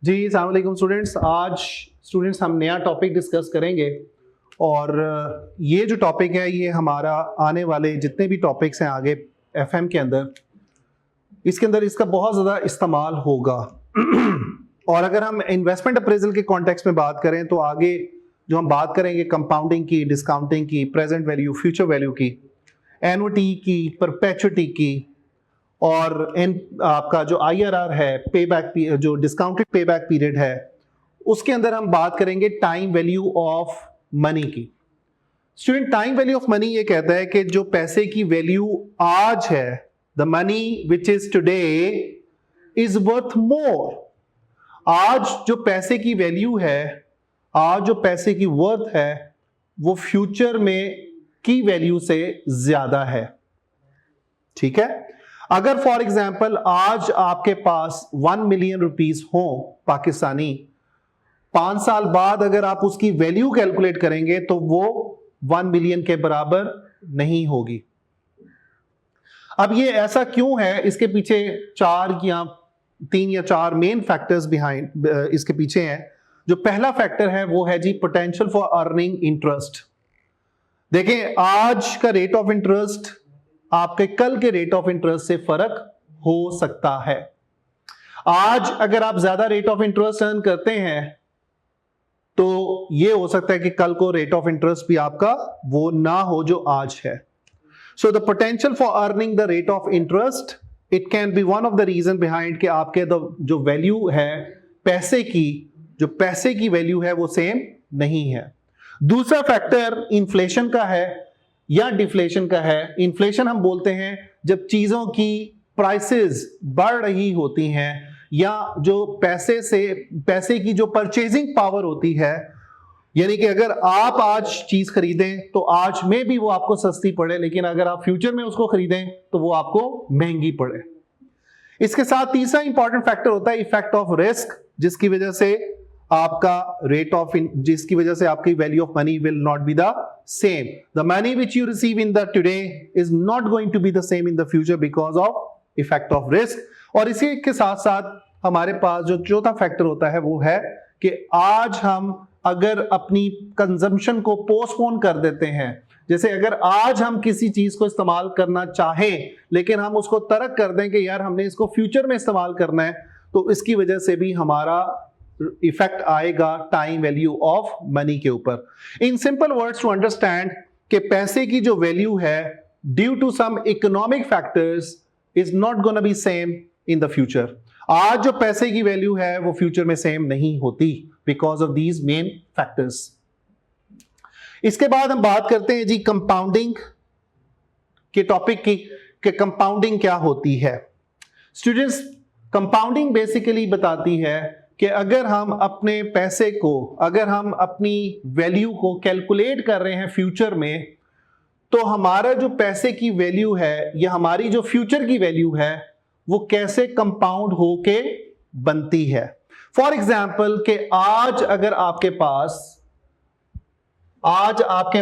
जी अस्सलाम वालेकुम स्टूडेंट्स। आज स्टूडेंट्स हम नया टॉपिक डिस्कस करेंगे और ये जो टॉपिक है ये हमारा आने वाले जितने भी टॉपिक्स हैं आगे एफएम के अंदर, इसके अंदर इसका बहुत ज़्यादा इस्तेमाल होगा। और अगर हम इन्वेस्टमेंट अप्रेजल के कॉन्टेक्स्ट में बात करें तो आगे जो हम बात करेंगे कंपाउंडिंग की, डिस्काउंटिंग की, प्रेजेंट वैल्यू, फ्यूचर वैल्यू की, एनुटी की, परपेचुटी की, और आपका जो IRR है, पे बैक, जो डिस्काउंटेड पे बैक पीरियड है, उसके अंदर हम बात करेंगे टाइम वैल्यू ऑफ मनी की। Student, time value of money ये कहता है कि जो पैसे की वैल्यू आज है, the money which is today is worth more. आज जो पैसे की वैल्यू है, आज जो पैसे की वर्थ है, वो फ्यूचर में की वैल्यू से ज्यादा है। ठीक है। अगर फॉर एग्जाम्पल आज आपके पास 1 मिलियन रुपीस हो पाकिस्तानी, 5 साल बाद अगर आप उसकी वैल्यू कैलकुलेट करेंगे तो वो 1 मिलियन के बराबर नहीं होगी। अब ये ऐसा क्यों है, इसके पीछे 3 या 4 मेन फैक्टर्स बिहाइंड इसके पीछे हैं। जो पहला फैक्टर है वो है जी पोटेंशियल फॉर अर्निंग इंटरेस्ट। देखें, आज का रेट ऑफ इंटरेस्ट आपके कल के रेट ऑफ इंटरेस्ट से फर्क हो सकता है। आज अगर आप ज्यादा रेट ऑफ इंटरेस्ट अर्न करते हैं तो यह हो सकता है कि कल को रेट ऑफ इंटरेस्ट भी आपका वो ना हो जो आज है। So the potential for earning the rate of interest, it can be one of the reason behind कि आपके जो वैल्यू है पैसे की, जो पैसे की वैल्यू है वो सेम नहीं है। दूसरा फैक्टर इन्फ्लेशन का है या डिफ्लेशन का है। इन्फ्लेशन हम बोलते हैं जब चीजों की प्राइसेस बढ़ रही होती हैं या जो पैसे की जो परचेजिंग पावर होती है, यानी कि अगर आप आज चीज खरीदें तो आज में भी वो आपको सस्ती पड़े, लेकिन अगर आप फ्यूचर में उसको खरीदें तो वो आपको महंगी पड़े। इसके साथ तीसरा इंपॉर्टेंट फैक्टर होता है इफेक्ट ऑफ रिस्क, जिसकी वजह से आपकी value of money will not be the same. The money which you receive in the today is not going to be the same in the future because of effect of risk. और इसी के साथ साथ हमारे पास जो चौथा factor होता है वो है कि आज हम अगर अपनी कंजम्पशन को पोस्टपोन कर देते हैं, जैसे अगर आज हम किसी चीज को इस्तेमाल करना चाहें लेकिन हम उसको तर्क कर दें कि यार हमने इसको फ्यूचर में इस्तेमाल करना है, तो इसकी वजह से भी हमारा इफेक्ट आएगा टाइम वैल्यू ऑफ मनी के ऊपर। In simple words to understand कि पैसे की जो वैल्यू है due to some economic factors is not gonna be same in the future. आज जो पैसे की वैल्यू है वो फ्यूचर में सेम नहीं होती because of these main factors. इसके बाद हम बात करते हैं जी कंपाउंडिंग के टॉपिक की, कि कंपाउंडिंग क्या होती है। स्टूडेंट्स, कंपाउंडिंग बेसिकली बताती है कि अगर हम अपने पैसे को, अगर हम अपनी वैल्यू को कैलकुलेट कर रहे हैं फ्यूचर में, तो हमारा जो पैसे की वैल्यू है या हमारी जो फ्यूचर की वैल्यू है वो कैसे कंपाउंड होके बनती है। फॉर एग्जाम्पल कि आज आपके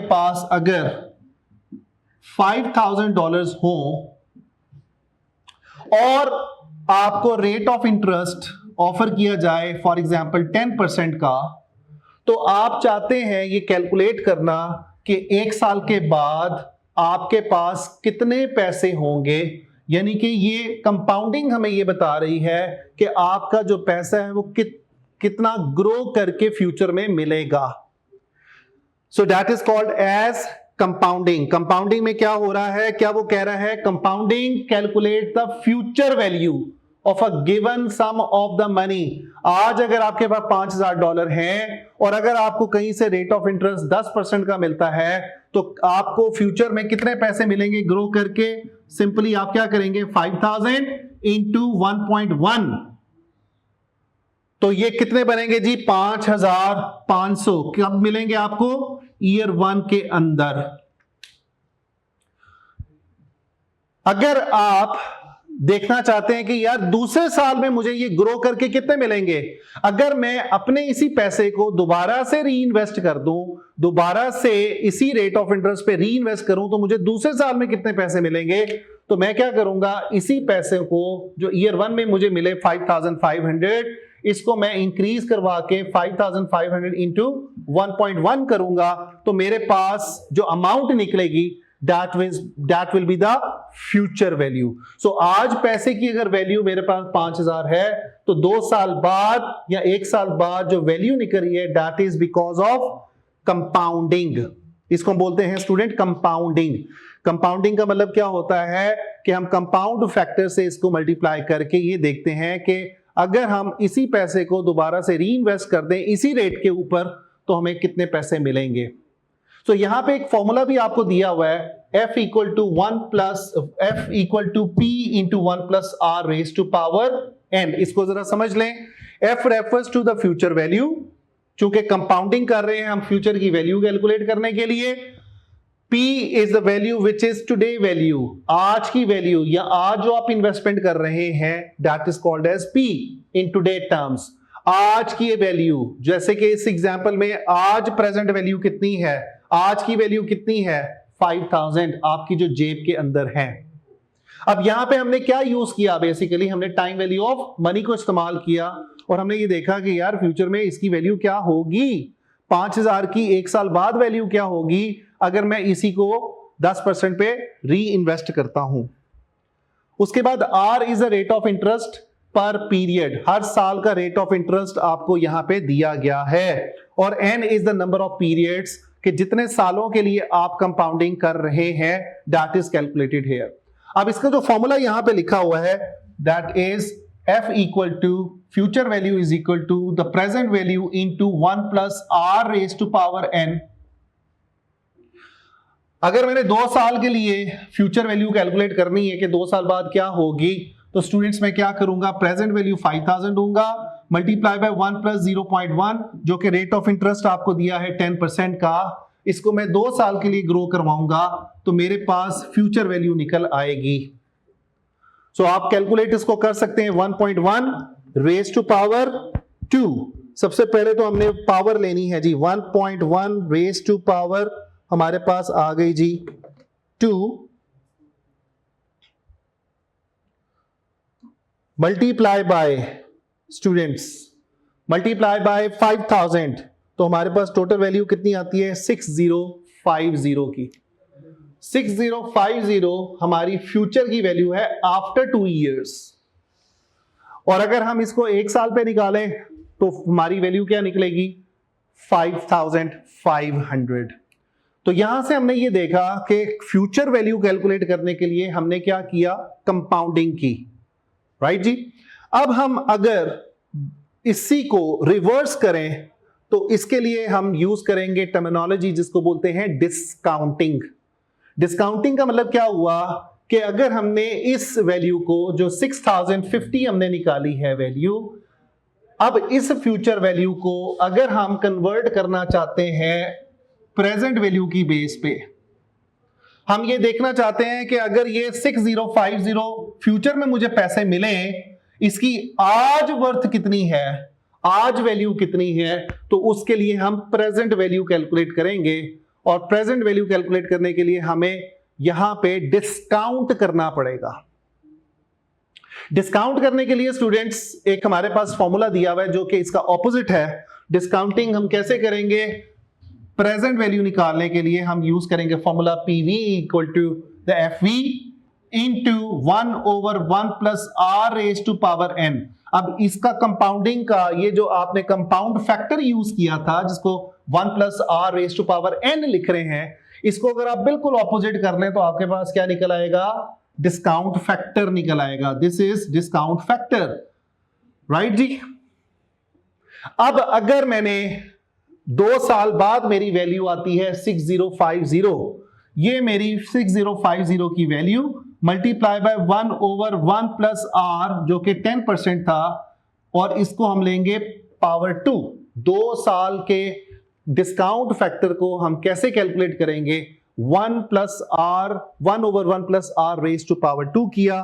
पास अगर $5,000 हो और आपको रेट ऑफ इंटरेस्ट ऑफर किया जाए फॉर एग्जाम्पल 10% का, तो आप चाहते हैं ये कैलकुलेट करना कि 1 साल के बाद आपके पास कितने पैसे होंगे। यानी कि ये कंपाउंडिंग हमें ये बता रही है कि आपका जो पैसा है वो कितना ग्रो करके फ्यूचर में मिलेगा। So that is called as compounding. Compounding में क्या हो रहा है, क्या वो कह रहा है, compounding calculate the future value of a given sum of the money. आज अगर आपके पास $5,000 हैं और अगर आपको कहीं से रेट ऑफ इंटरेस्ट 10% का मिलता है तो आपको फ्यूचर में कितने पैसे मिलेंगे ग्रो करके। सिंपली आप क्या करेंगे, 5,000 इंटू 1.1, तो ये कितने बनेंगे जी, 5,500। कब मिलेंगे आपको, ईयर 1 के अंदर। अगर आप देखना चाहते हैं कि यार दूसरे साल में मुझे ये ग्रो करके कितने मिलेंगे, अगर मैं अपने इसी पैसे को दोबारा से री इन्वेस्ट कर दूं, दोबारा से इसी रेट ऑफ इंटरेस्ट पे री इन्वेस्ट करूं, तो मुझे दूसरे साल में कितने पैसे मिलेंगे। तो मैं क्या करूंगा, इसी पैसे को जो ईयर 1 में मुझे मिले 5,500, इसको मैं इंक्रीज करवा के 5500 इंटू 1.1 करूंगा तो मेरे पास जो अमाउंट निकलेगी that will be the future value. So आज पैसे की अगर वैल्यू मेरे पास 5000 है तो 2 साल बाद या 1 साल बाद जो वैल्यू निकल रही है that is because of compounding. इसको हम बोलते हैं स्टूडेंट कंपाउंडिंग. कंपाउंडिंग का मतलब क्या होता है कि हम कंपाउंड फैक्टर से इसको मल्टीप्लाई करके ये देखते हैं कि अगर हम इसी पैसे को दोबारा से री इन्वेस्ट कर दें इसी रेट के ऊपर तो हमें कितने पैसे मिलेंगे. तो यहां पे एक फॉर्मूला भी आपको दिया हुआ है F equal to P into 1 plus R raise to power N. इसको जरा समझ लें. F refers to the future value. चूंकि कंपाउंडिंग कर रहे हैं हम फ्यूचर की वैल्यू कैलकुलेट करने के लिए. P is the value which is today value. आज की वैल्यू या आज जो आप इन्वेस्टमेंट कर रहे हैं that is called as P in today terms. आज की वैल्यू जैसे कि इस एग्जांपल में आज प्रेजेंट वैल्यू कितनी है. आज की वैल्यू कितनी है 5000 आपकी जो जेब के अंदर है. अब यहां पे हमने क्या यूज किया बेसिकली हमने टाइम वैल्यू ऑफ मनी को इस्तेमाल किया और हमने ये देखा कि यार फ्यूचर में इसकी वैल्यू क्या होगी. 5000 की 1 साल बाद वैल्यू क्या होगी अगर मैं इसी को 10% पे री इन्वेस्ट करता हूं. उसके बाद R is a rate of interest पर पीरियड. हर साल का रेट ऑफ इंटरेस्ट आपको यहां पे दिया गया है और N is the number of periods कि जितने सालों के लिए आप कंपाउंडिंग कर रहे हैं दैट इज कैलकुलेटेड हियर. अब इसका जो फॉर्मूला यहां पे लिखा हुआ है that is F equal to future value is equal to the present value into 1 plus R raise to power N. अगर मैंने 2 साल के लिए फ्यूचर वैल्यू कैलकुलेट करनी है कि 2 साल बाद क्या होगी तो स्टूडेंट्स मैं क्या करूंगा प्रेजेंट वैल्यू 5000 दूंगा मल्टीप्लाई बाय 1 प्लस 0.1 जो कि रेट ऑफ इंटरेस्ट आपको दिया है 10% का. इसको मैं 2 साल के लिए ग्रो करवाऊंगा तो मेरे पास फ्यूचर वैल्यू निकल आएगी. सो आप कैलकुलेट इसको कर सकते हैं 1.1 रेज टू पावर 2. सबसे पहले तो हमने पावर लेनी है जी 1.1 रेज टू पावर हमारे पास आ गई जी 2 multiply by students multiply by 5000 तो हमारे पास टोटल वैल्यू कितनी आती है 6050 की. 6050 हमारी फ्यूचर की वैल्यू है आफ्टर 2 इयर्स. और अगर हम इसको 1 साल पे निकालें तो हमारी वैल्यू क्या निकलेगी 5500. तो यहां से हमने ये देखा कि फ्यूचर वैल्यू कैलकुलेट करने के लिए हमने क्या किया कंपाउंडिंग की. राइट जी. अब हम अगर इसी को रिवर्स करें तो इसके लिए हम यूज करेंगे टर्मिनोलॉजी जिसको बोलते हैं डिस्काउंटिंग. डिस्काउंटिंग का मतलब क्या हुआ कि अगर हमने इस वैल्यू को जो 6050 हमने निकाली है वैल्यू अब इस फ्यूचर वैल्यू को अगर हम कन्वर्ट करना चाहते हैं प्रेजेंट वैल्यू की बेस पे हम ये देखना चाहते हैं कि अगर ये 6050 फ्यूचर में मुझे पैसे मिले इसकी आज वर्थ कितनी है आज वैल्यू कितनी है तो उसके लिए हम प्रेजेंट वैल्यू कैलकुलेट करेंगे और प्रेजेंट वैल्यू कैलकुलेट करने के लिए हमें यहां पे डिस्काउंट करना पड़ेगा. डिस्काउंट करने के लिए स्टूडेंट्स एक हमारे पास फॉर्मूला दिया हुआ है जो कि इसका ऑपोजिट है. डिस्काउंटिंग हम कैसे करेंगे प्रेजेंट वैल्यू निकालने के लिए हम यूज करेंगे formula PV equal to the FV into 1 over 1 plus R raise to power N. अब इसका कंपाउंडिंग का ये जो आपने कंपाउंड फैक्टर यूज किया था जिसको 1 plus R raise to power N लिख रहे हैं इसको अगर आप बिल्कुल ऑपोजिट कर लें तो आपके पास क्या निकल आएगा डिस्काउंट फैक्टर निकल आएगा. This is discount factor. Right जी. अब अगर मैंने 2 साल बाद मेरी वैल्यू आती है 6050 ये मेरी 6050 की value multiply by 1 over 1 plus R जो कि 10% था और इसको हम लेंगे पावर 2. 2 साल के डिस्काउंट फैक्टर को हम कैसे कैलकुलेट करेंगे 1 plus R 1 over 1 plus R raise to power 2 किया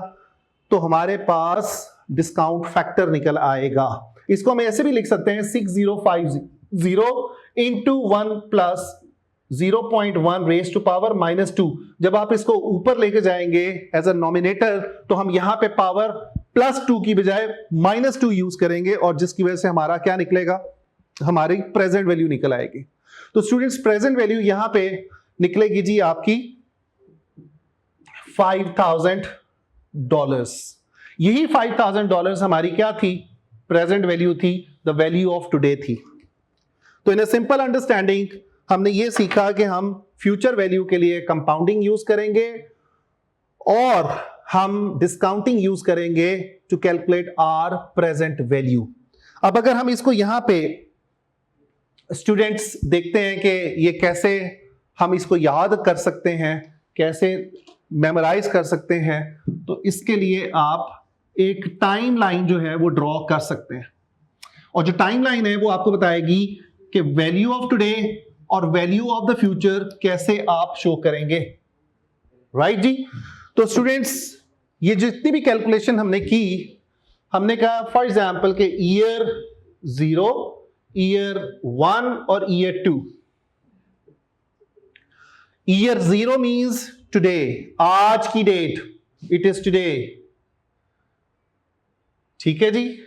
तो हमारे पास डिस्काउंट फैक्टर निकल आएगा. इसको हम ऐसे भी लिख सकते हैं 6050 into 1 plus 0.1 raise to power -2. जब आप इसको ऊपर लेके जाएंगे एज अ नॉमिनेटर तो हम यहां पे पावर +2 की बजाय -2 यूज करेंगे और जिसकी वजह से हमारा क्या निकलेगा, हमारी प्रेजेंट वैल्यू निकल आएगी। तो स्टूडेंट्स प्रेजेंट वैल्यू यहां पे निकलेगी जी आपकी $5,000। यही $5,000 हमारी क्या थी, प्रेजेंट वैल्यू थी, द वैल्यू ऑफ टुडे थी। तो इन अ सिंपल अंडरस्टैंडिंग हमने ये सीखा कि हम फ्यूचर वैल्यू के लिए कंपाउंडिंग यूज करेंगे और हम डिस्काउंटिंग यूज करेंगे to calculate our present value. अब अगर हम इसको यहां पे स्टूडेंट्स देखते हैं कि ये कैसे हम इसको याद कर सकते हैं, कैसे मेमोराइज कर सकते हैं, तो इसके लिए आप एक टाइम लाइन जो है वो ड्रॉ कर सकते हैं और जो टाइम लाइन है वो आपको बताएगी कि वैल्यू ऑफ टुडे और वैल्यू ऑफ द फ्यूचर कैसे आप शो करेंगे। राइट जी। तो स्टूडेंट्स ये जितनी भी कैलकुलेशन हमने की, हमने कहा फॉर एग्जांपल के ईयर 0, ईयर 1 और ईयर 2। ईयर 0 मींस टुडे, आज की डेट, इट इज टुडे। ठीक है जी।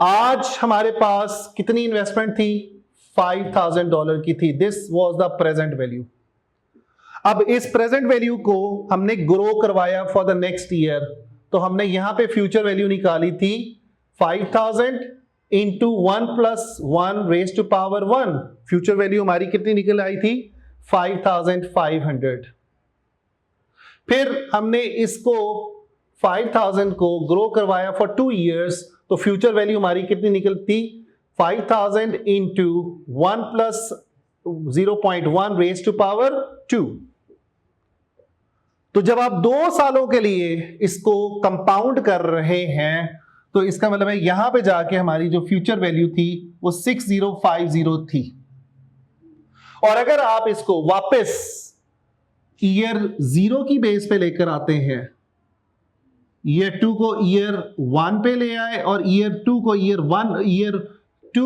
आज हमारे पास कितनी इन्वेस्टमेंट थी, $5,000 की थी। This was the present value. अब इस प्रेजेंट वैल्यू को हमने ग्रो करवाया फॉर द नेक्स्ट ईयर, तो हमने यहां पे फ्यूचर वैल्यू निकाली थी 5,000 into 1 + 1 raised to power 1। Future value हमारी कितनी निकल आई थी, 5,500। फिर हमने इसको 5,000 को ग्रो करवाया फॉर 2 years, तो फ्यूचर वैल्यू हमारी कितनी निकलती, 5,000 इंटू 1 + 0.1 raised to power 2। तो जब आप 2 सालों के लिए इसको कंपाउंड कर रहे हैं तो इसका मतलब है यहां पे जाके हमारी जो फ्यूचर वैल्यू थी वो 6050 थी। और अगर आप इसको वापस ईयर 0 की बेस पे लेकर आते हैं, ईयर 2 को ईयर 1 पे ले आए और ईयर 2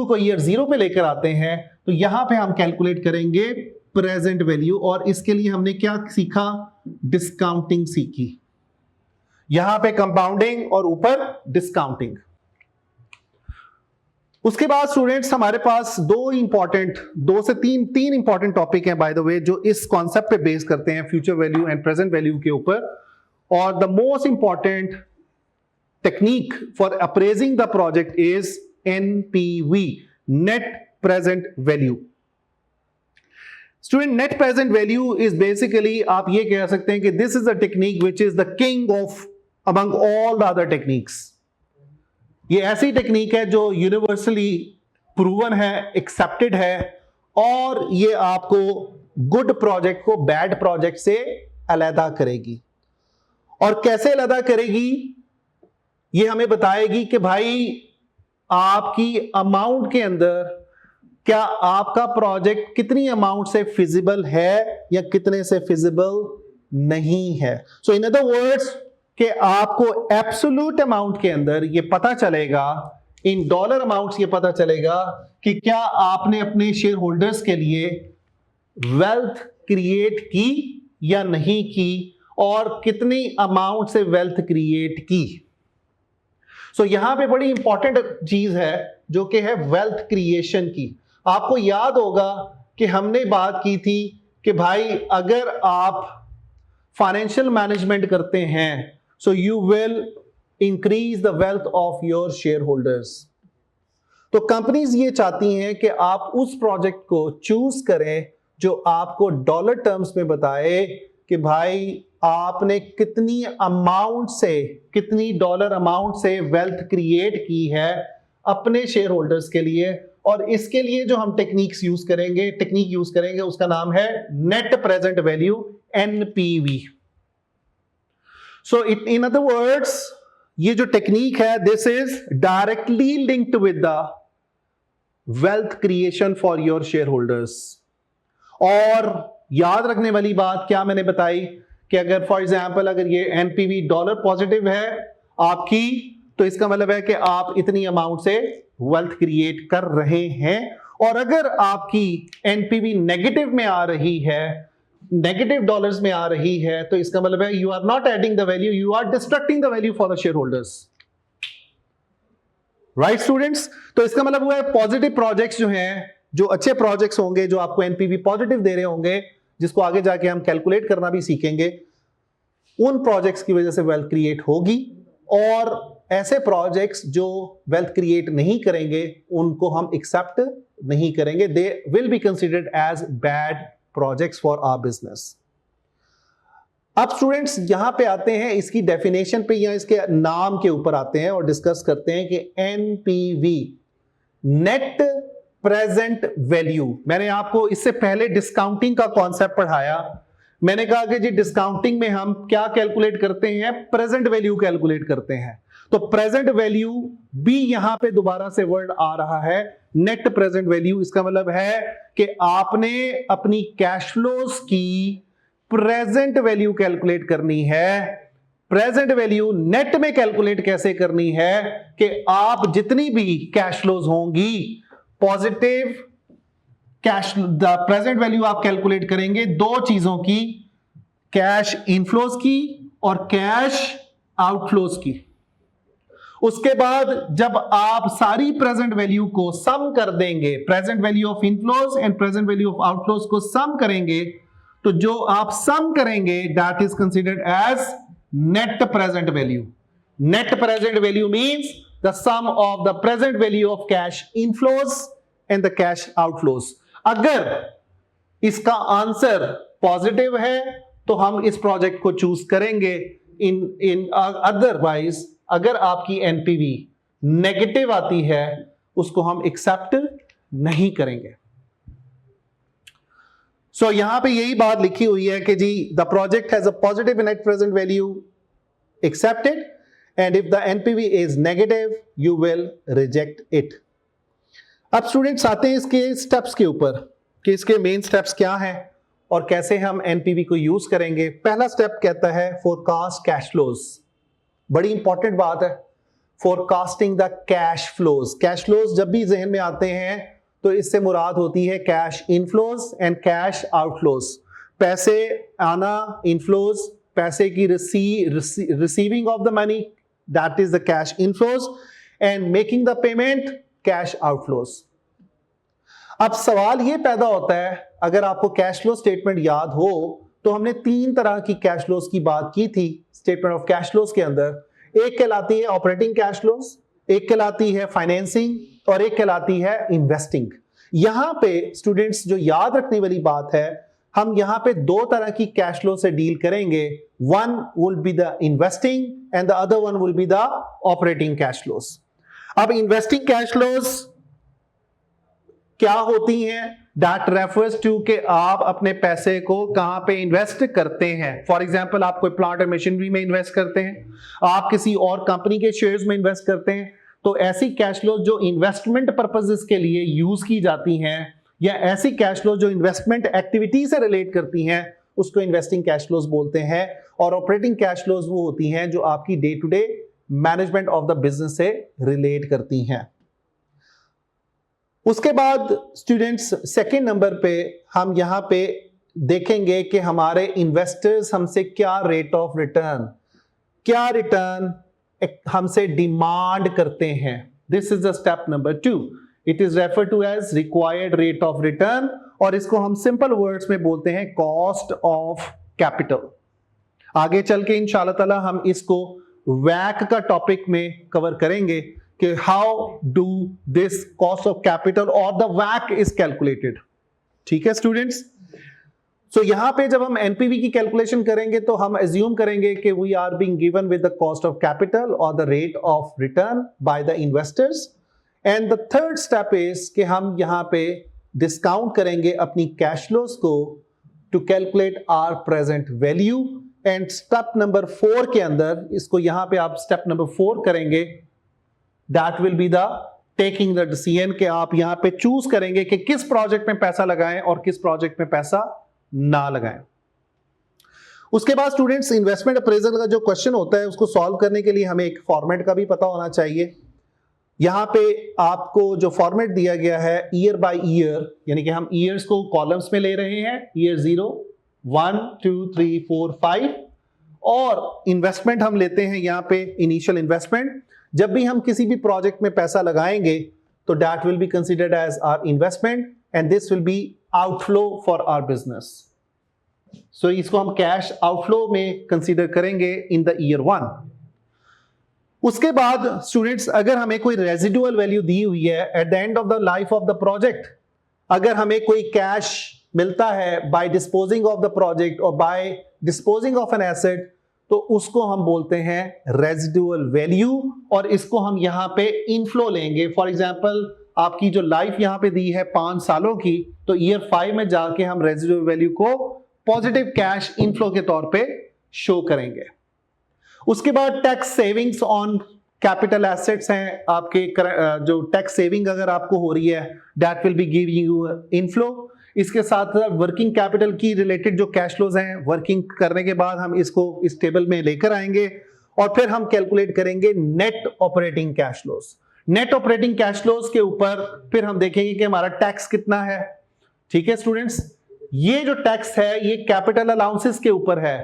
को ईयर 0 पे लेकर आते हैं, तो यहां पे हम कैलकुलेट करेंगे प्रेजेंट वैल्यू। और इसके लिए हमने क्या सीखा, डिस्काउंटिंग सीखी। यहां पे कंपाउंडिंग और ऊपर डिस्काउंटिंग। उसके बाद स्टूडेंट्स हमारे पास दो से तीन इंपॉर्टेंट टॉपिक हैं बाय द वे, जो इस कॉन्सेप्ट पे बेस करते हैं future value and present value के ऊपर। और the most important technique for appraising the project is NPV, net present value. Student net present value is basically, आप ये कह सकते हैं कि this is the technique which is the king of among all the other techniques. ये ऐसी technique है जो यूनिवर्सली प्रूवन है, एक्सेप्टेड है, और ये आपको गुड प्रोजेक्ट को बैड प्रोजेक्ट से अलग करेगी। और कैसे अलग करेगी, ये हमें बताएगी कि भाई आपकी अमाउंट के अंदर क्या आपका प्रोजेक्ट कितनी अमाउंट से फिजिबल है या कितने से फिजिबल नहीं है। सो इन अदर वर्ड्स कि आपको एब्सोल्यूट अमाउंट के अंदर ये पता चलेगा, इन डॉलर अमाउंट्स ये पता चलेगा कि क्या आपने अपने शेयर होल्डर्स के लिए वेल्थ क्रिएट की या नहीं की, और कितनी अमाउंट से वेल्थ क्रिएट की। सो यहां पे बड़ी इंपॉर्टेंट चीज है जो कि है वेल्थ क्रिएशन की। आपको याद होगा कि हमने बात की थी कि भाई अगर आप फाइनेंशियल मैनेजमेंट करते हैं, so you will increase the wealth of your share holders. तो कंपनीज ये चाहती हैं कि आप उस प्रोजेक्ट को चूज करें जो आपको डॉलर टर्म्स में बताए कि भाई आपने कितनी अमाउंट से, कितनी डॉलर अमाउंट से वेल्थ क्रिएट की है अपने शेयर होल्डर्स के लिए। और इसके लिए जो हम टेक्निक यूज करेंगे उसका नाम है net present value, NPV। So in other words ये जो टेक्निक है, this is directly linked with the wealth creation for your share holders. और याद रखने वाली बात क्या मैंने बताई कि अगर फॉर एग्जांपल अगर ये NPV डॉलर पॉजिटिव है आपकी, तो इसका मतलब है कि आप इतनी अमाउंट से वेल्थ क्रिएट कर रहे हैं। और अगर आपकी NPV नेगेटिव में आ रही है, नेगेटिव डॉलर्स में आ रही है, तो इसका मतलब है you are not adding the value, you are distracting the value for the shareholders. Right students? तो इसका मतलब हुआ है पॉजिटिव प्रोजेक्ट्स जो हैं, जो अच्छे प्रोजेक्ट्स होंगे, जो आपको एनपीवी पॉजिटिव दे रहे होंगे, जिसको आगे जाके हम कैलकुलेट करना भी सीखेंगे, उन प्रोजेक्ट्स की वजह से वेल्थ क्रिएट होगी। और ऐसे प्रोजेक्ट्स जो वेल्थ क्रिएट नहीं करेंगे उनको हम एक्सेप्ट नहीं करेंगे, they will be considered as bad projects for our business. अब स्टूडेंट्स यहां पे आते हैं इसकी डेफिनेशन पे या इसके नाम के ऊपर आते हैं और डिस्कस करते हैं कि एनपीवी, नेट प्रेजेंट वैल्यू। मैंने आपको इससे पहले डिस्काउंटिंग का कॉन्सेप्ट पढ़ाया। मैंने कहा कि जी डिस्काउंटिंग में हम क्या कैलकुलेट करते हैं, प्रेजेंट वैल्यू कैलकुलेट करते हैं। तो प्रेजेंट वैल्यू भी यहां पे दोबारा से वर्ड आ रहा है, नेट प्रेजेंट वैल्यू। इसका मतलब है कि आपने अपनी कैश फ्लोज की प्रेजेंट वैल्यू कैलकुलेट करनी है। प्रेजेंट वैल्यू नेट में कैलकुलेट कैसे करनी है कि आप जितनी भी कैश फ्लोज होंगी, positive cash, the present value आप कैलकुलेट करेंगे दो चीजों की, कैश इनफ्लोज की और कैश आउटफ्लोज की। उसके बाद जब आप सारी प्रेजेंट वैल्यू को सम कर देंगे, present value of inflows and present value of outflows को सम करेंगे, तो जो आप सम करेंगे that is considered as net present value. Net present value means the sum of the present value of cash inflows and the cash outflows. अगर इसका answer positive है तो हम इस प्रोजेक्ट को चूज करेंगे। इन अदरवाइज अगर आपकी एनपीवी नेगेटिव आती है उसको हम एक्सेप्ट नहीं करेंगे। सो यहां पे यही बात लिखी हुई है कि जी the project has a positive net present value, accepted, and if the NPV is negative you will reject it. अब स्टूडेंट्स आते हैं इसके स्टेप्स के ऊपर कि इसके मेन स्टेप्स क्या हैं और कैसे हम एनपीवी को यूज करेंगे। पहला स्टेप कहता है फोरकास्ट कैश फ्लोज। बड़ी इंपॉर्टेंट बात है, forecasting the cash flows. Cash flows जब भी जहन में आते हैं तो इससे मुराद होती है cash inflows and cash outflows. पैसे आना, इनफ्लोज, पैसे की receiving of the money, that is the cash inflows, and making the payment, cash outflows. अब सवाल यह पैदा होता है, अगर आपको कैश फ्लो स्टेटमेंट याद हो तो हमने तीन तरह की कैश फ्लोज की बात की थी स्टेटमेंट ऑफ कैश फ्लोज के अंदर। एक कहलाती है ऑपरेटिंग कैश फ्लोज, एक कहलाती है फाइनेंसिंग और एक कहलाती है इन्वेस्टिंग। यहां पे स्टूडेंट्स जो याद रखने वाली बात है, हम यहां पे दो तरह की कैश फ्लो से डील करेंगे। One will be the investing and the other one will be the operating cash flows. अब इन्वेस्टिंग कैश फ्लोज क्या होती हैं? दैट रेफर्स टू कि आप अपने पैसे को कहां पे इन्वेस्ट करते हैं। फॉर एग्जांपल आप कोई प्लांट और मशीनरी में इन्वेस्ट करते हैं, आप किसी और कंपनी के शेयर्स में इन्वेस्ट करते हैं, तो ऐसी कैश फ्लो जो इन्वेस्टमेंट पर्पसेस के लिए यूज की जाती हैं या ऐसी कैश फ्लो जो इन्वेस्टमेंट एक्टिविटी से रिलेट करती हैं उसको इन्वेस्टिंग कैश फ्लोज बोलते हैं। और ऑपरेटिंग कैश फ्लोज वो होती हैं जो आपकी day to day management of the business से रिलेट करती हैं। उसके बाद स्टूडेंट्स सेकेंड नंबर पे हम यहां पे देखेंगे कि हमारे इन्वेस्टर्स हमसे क्या रेट ऑफ रिटर्न, क्या रिटर्न हमसे डिमांड करते हैं। This is the step number 2। It is refer to as required rate of return और इसको हम सिंपल वर्ड्स में बोलते हैं कॉस्ट ऑफ कैपिटल। आगे चल के इंशाल्लाह ताला हम इसको वैक का टॉपिक में कवर करेंगे कि how do this cost of capital और द वैक इज कैलकुलेटेड। ठीक है स्टूडेंट्स? सो यहां पे जब हम एनपीवी की कैलकुलेशन करेंगे तो हम एज्यूम करेंगे कि we are being given with the cost of capital और the rate of return by the investors. And the third step is कि हम यहां पे डिस्काउंट करेंगे अपनी कैश फ्लोज को to calculate our present value. And step number 4 के अंदर इसको यहां पे आप स्टेप नंबर 4 करेंगे, that will be the taking the decision कि आप यहां पे चूज करेंगे कि किस प्रोजेक्ट में पैसा लगाएं और किस प्रोजेक्ट में पैसा ना लगाएं। उसके बाद स्टूडेंट्स इन्वेस्टमेंट अप्रेजल का जो क्वेश्चन होता है उसको सॉल्व करने के लिए हमें एक फॉर्मेट का भी पता होना चाहिए। यहां पे आपको जो फॉर्मेट दिया गया है ईयर बाय ईयर, यानी कि हम ईयर्स को कॉलम्स में ले रहे हैं, ईयर 0, 1, 2, 3, 4, 5, और इन्वेस्टमेंट हम लेते हैं यहां पे इनिशियल इन्वेस्टमेंट। जब भी हम किसी भी प्रोजेक्ट में पैसा लगाएंगे तो that will be considered as our investment and this will be outflow for our business. So इसको हम कैश आउटफ्लो में कंसीडर करेंगे इन द ईयर 1। उसके बाद स्टूडेंट्स, अगर हमें कोई रेजिडुअल वैल्यू दी हुई है at the end of the life of the project, अगर हमें कोई कैश मिलता है by disposing of the project और by disposing of an asset, तो उसको हम बोलते हैं रेजिडुअल वैल्यू और इसको हम यहां पे इनफ्लो लेंगे। फॉर एग्जांपल, आपकी जो लाइफ यहां पे दी है 5 सालों की, तो ईयर 5 में जाके हम रेजिडुअल वैल्यू को पॉजिटिव कैश इनफ्लो के तौर पे शो करेंगे। उसके बाद tax savings on capital assets हैं आपके, जो टैक्स सेविंग अगर आपको हो रही है that will be giving you inflow. इसके साथ वर्किंग कैपिटल की रिलेटेड जो कैश फ्लोज हैं, वर्किंग करने के बाद हम इसको इस टेबल में लेकर आएंगे और फिर हम कैलकुलेट करेंगे net operating cash flows. Net operating cash flows के ऊपर फिर हम देखेंगे कि हमारा टैक्स कितना है। ठीक है स्टूडेंट्स, ये जो टैक्स है ये कैपिटल अलाउंसेस के ऊपर है,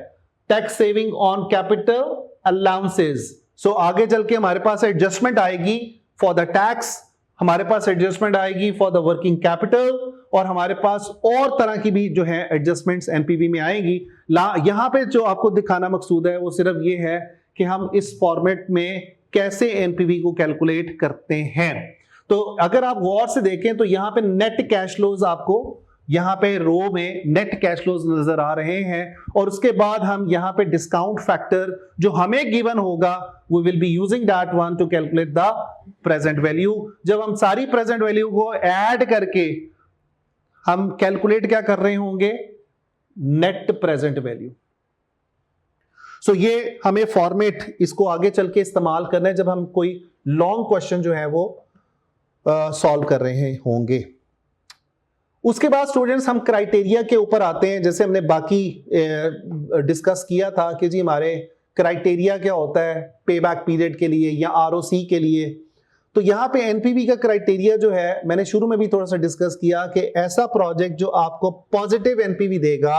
tax saving on capital allowances. So आगे चल के हमारे पास एडजस्टमेंट आएगी फॉर द टैक्स, हमारे पास एडजस्टमेंट आएगी फॉर द वर्किंग कैपिटल और हमारे पास और तरह की भी जो है एडजस्टमेंट्स एनपीवी में आएंगी। यहां पे जो आपको दिखाना मकसूद है वो सिर्फ ये है कि हम इस फॉर्मेट में कैसे एनपीवी को कैलकुलेट करते हैं। तो अगर आप गौर से देखें तो यहां पे नेट कैश फ्लोज आपको यहां पे रो में नेट कैश फ्लोज नजर आ रहे हैं और उसके बाद हम यहां पे डिस्काउंट फैक्टर जो हमें गिवन होगा we will be using that one to calculate the present value. जब हम सारी प्रेजेंट वैल्यू को ऐड करके हम कैलकुलेट क्या कर रहे होंगे, नेट प्रेजेंट वैल्यू। सो ये हमें फॉर्मेट इसको आगे चल के इस्तेमाल करना है जब हम कोई लॉन्ग क्वेश्चन जो है वो सॉल्व कर रहे होंगे। उसके बाद स्टूडेंट्स हम क्राइटेरिया के ऊपर आते हैं। जैसे हमने बाकी डिस्कस किया था कि जी हमारे क्राइटेरिया क्या होता है पे बैक पीरियड के लिए या आरओसी के लिए, तो यहां पे एनपीवी का क्राइटेरिया जो है मैंने शुरू में भी थोड़ा सा डिस्कस किया कि ऐसा प्रोजेक्ट जो आपको पॉजिटिव एनपीवी देगा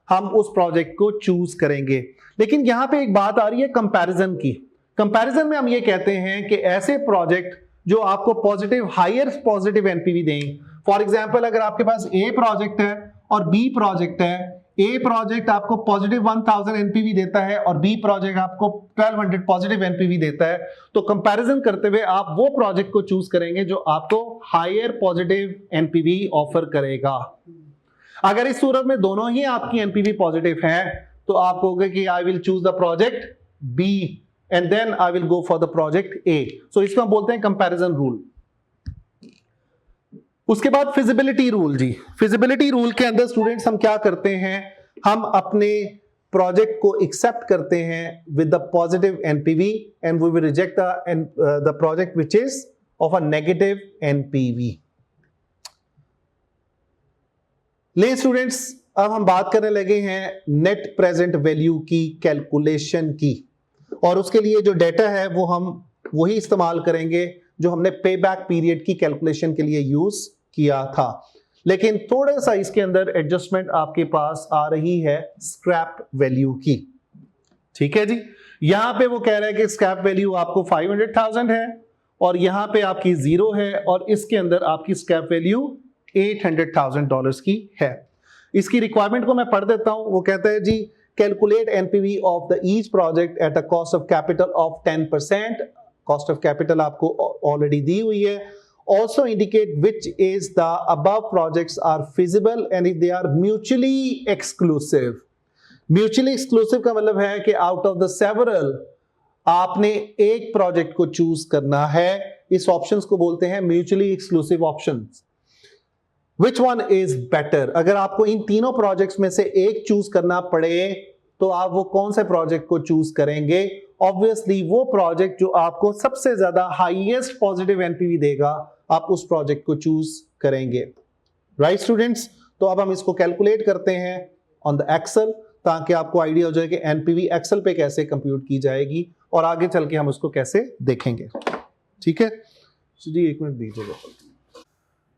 हम उस प्रोजेक्ट को चूज करेंगे। लेकिन यहां पे एक बात आ रही है कंपैरिजन की। कंपैरिजन में हम ये कहते हैं कि ऐसे प्रोजेक्ट जो आपको पॉजिटिव हायर पॉजिटिव एनपीवी दें। फॉर एग्जांपल, अगर आपके पास ए प्रोजेक्ट है और बी प्रोजेक्ट है, ए प्रोजेक्ट आपको पॉजिटिव 1000 एनपीवी देता है और बी प्रोजेक्ट आपको 1200 पॉजिटिव एनपीवी देता है, तो कंपैरिजन करते हुए आप वो प्रोजेक्ट को चूज करेंगे जो आपको हायर पॉजिटिव एनपीवी ऑफर करेगा। अगर इस सूरत में दोनों ही आपकी एनपीवी पॉजिटिव है तो आप कहोगे कि I will choose the project B and then I will go for the project A. So इसको हम बोलते हैं कंपैरिजन रूल। उसके बाद फिजिबिलिटी रूल। जी, फिजिबिलिटी रूल के अंदर स्टूडेंट्स हम क्या करते हैं, हम अपने प्रोजेक्ट को एक्सेप्ट करते हैं with the positive NPV and we will reject the project which is of a negative NPV. ले स्टूडेंट्स, अब हम बात करने लगे हैं नेट प्रेजेंट वैल्यू की कैलकुलेशन की और उसके लिए जो डेटा है वो हम वही इस्तेमाल करेंगे जो हमने पे बैक पीरियड की कैलकुलेशन के लिए यूज किया था। लेकिन थोड़ा सा इसके अंदर एडजस्टमेंट आपके पास आ रही है स्क्रैप वैल्यू की। ठीक है जी, यहां पे वो कह रहा है कि स्क्रैप वैल्यू आपको 500,000 है और यहां पे आपकी 0 है और इसके अंदर आपकी स्क्रैप वैल्यू $800,000 की है। इसकी रिक्वायरमेंट को मैं पढ़ देता हूं। वो कहता है जी, calculate NPV of the each project at a cost of capital of 10%। Cost of capital आपको ऑलरेडी दी हुई है। Also indicate which is the above projects are feasible and if they are mutually exclusive. Mutually exclusive का मतलब है कि out of the several आपने एक प्रोजेक्ट को चूज करना है। इस ऑप्शंस को बोलते हैं mutually exclusive options. Which one is better? अगर आपको इन तीनों प्रोजेक्ट्स में से एक चूज करना पड़े तो आप वो कौन से प्रोजेक्ट को चूज करेंगे? ऑब्वियसली वो प्रोजेक्ट जो आपको सबसे ज्यादा हाईएस्ट पॉजिटिव एनपीवी देगा आप उस प्रोजेक्ट को चूज करेंगे। राइट स्टूडेंट्स, तो अब हम इसको कैलकुलेट करते हैं ऑन द एक्सेल ताकि आपको आइडिया हो जाए कि एनपीवी एक्सेल पे कैसे कंप्यूट की जाएगी और आगे चल के हम उसको कैसे देखेंगे। ठीक है जी, एक मिनट दीजिएगा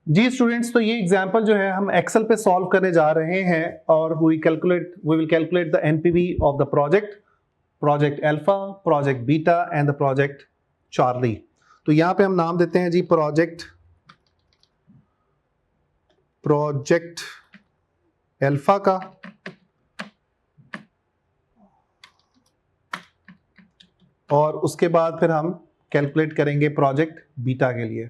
जी स्टूडेंट्स। तो ये एग्जांपल जो है हम एक्सेल पे सॉल्व करने जा रहे हैं और we will calculate the NPV of the project alpha, project beta and the project Charlie. तो यहां पे हम नाम देते हैं जी प्रोजेक्ट अल्फा का, और उसके बाद फिर हम कैलकुलेट करेंगे प्रोजेक्ट बीटा के लिए।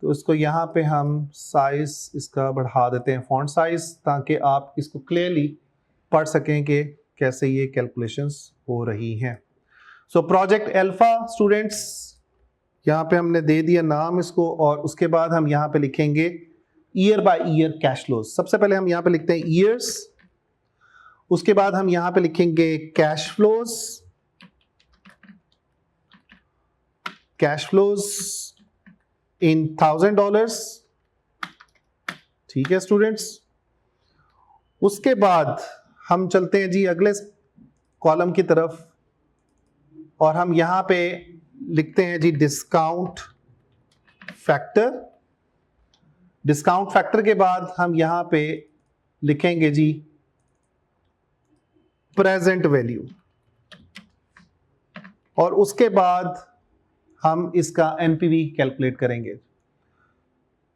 तो इसको यहाँ पे हम साइज इसका बढ़ा देते हैं, फॉन्ट साइज, ताकि आप इसको क्लियरली पढ़ सकें कि कैसे ये कैलकुलेशंस हो रही हैं। सो प्रोजेक्ट अल्फा स्टूडेंट्स, यहाँ पे हमने दे दिया नाम इसको, और उसके बाद हम यहाँ पे लिखेंगे year by year cash flows. सबसे पहले हम यहाँ पे लिखते हैं ईयर्स, उसके बाद हम यहाँ पे लिखेंगे कैश फ्लोज इन $1000। ठीक है स्टूडेंट्स, उसके बाद हम चलते हैं जी अगले कॉलम की तरफ, और हम यहां पे लिखते हैं जी डिस्काउंट फैक्टर। डिस्काउंट फैक्टर के बाद हम यहां पे लिखेंगे जी प्रेजेंट वैल्यू, और उसके बाद हम इसका एनपीवी कैलकुलेट करेंगे।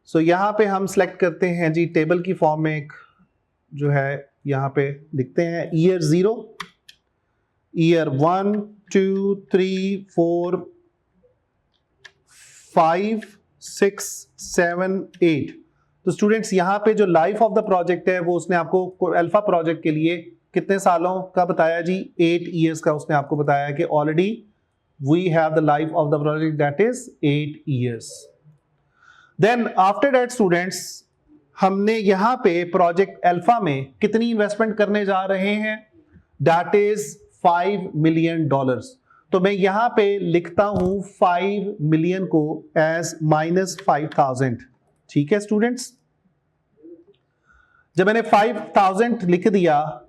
सो यहां पे हम सिलेक्ट करते हैं जी टेबल की फॉर्म में एक जो है, यहां पे लिखते हैं ईयर 0, ईयर 1 2 3 4 5 6 7 8। तो स्टूडेंट्स यहां पे जो लाइफ ऑफ द प्रोजेक्ट है वो उसने आपको अल्फा प्रोजेक्ट के लिए कितने सालों का बताया जी? 8 ईयर्स का उसने आपको बताया कि already we have the life of the project that is 8 years. Then after that students, हमने यहां पे प्रोजेक्ट अल्फा में कितनी इन्वेस्टमेंट करने जा रहे हैं? That is $5 million। तो मैं यहां पे लिखता हूं 5 मिलियन को एज -5,000। ठीक है स्टूडेंट्स, जब मैंने 5,000 लिख दिया,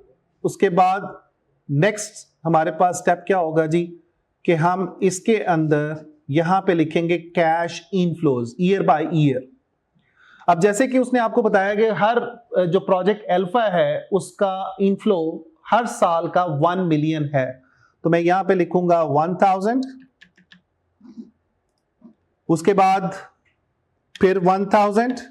उसके बाद नेक्स्ट हमारे पास स्टेप क्या होगा जी कि हम इसके अंदर यहां पे लिखेंगे cash inflows year by year. अब जैसे कि उसने आपको बताया कि हर जो प्रोजेक्ट अल्फा है उसका इनफ्लो हर साल का 1 मिलियन है, तो मैं यहां पे लिखूंगा 1000, उसके बाद फिर 1000,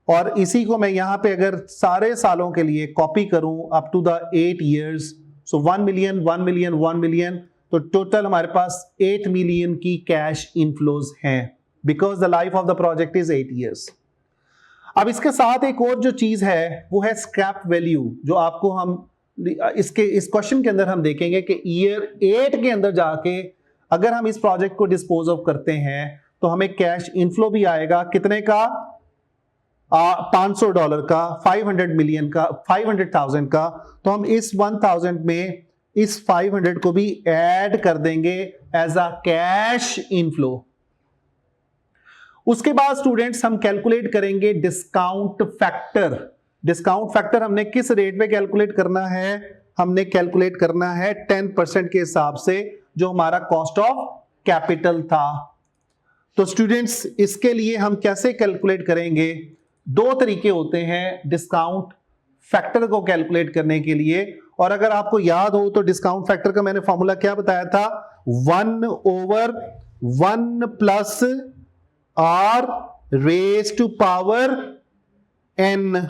और इसी को मैं यहां पे अगर सारे सालों के लिए कॉपी करूं up to the 8 years, so 1 million 1 million 1 million, तो टोटल हमारे पास 8 मिलियन की कैश इनफ्लोज हैं, because the life of the project is 8 years. अब इसके साथ एक और जो चीज है वो है स्क्रैप वैल्यू, जो आपको हम इस क्वेश्चन के अंदर हम देखेंगे कि ईयर 8 के अंदर जाके अगर हम इस प्रोजेक्ट को डिस्पोज ऑफ करते हैं तो हमें कैश इनफ्लो भी आएगा, कितने का? $500 का, 500 मिलियन का, 500,000 का। तो हम इस 1000 में इस 500 को भी ऐड कर देंगे एज अ कैश इनफ्लो। उसके बाद स्टूडेंट्स हम कैलकुलेट करेंगे डिस्काउंट फैक्टर। डिस्काउंट फैक्टर हमने किस रेट पे कैलकुलेट करना है? हमने कैलकुलेट करना है 10% के हिसाब से, जो हमारा कॉस्ट ऑफ कैपिटल था। तो स्टूडेंट्स इसके लिए हम कैसे कैलकुलेट करेंगे? 2 तरीके होते हैं डिस्काउंट फैक्टर को कैलकुलेट करने के लिए, और अगर आपको याद हो तो डिस्काउंट फैक्टर का मैंने फॉर्मूला क्या बताया था? 1/1 plus R raise to power n।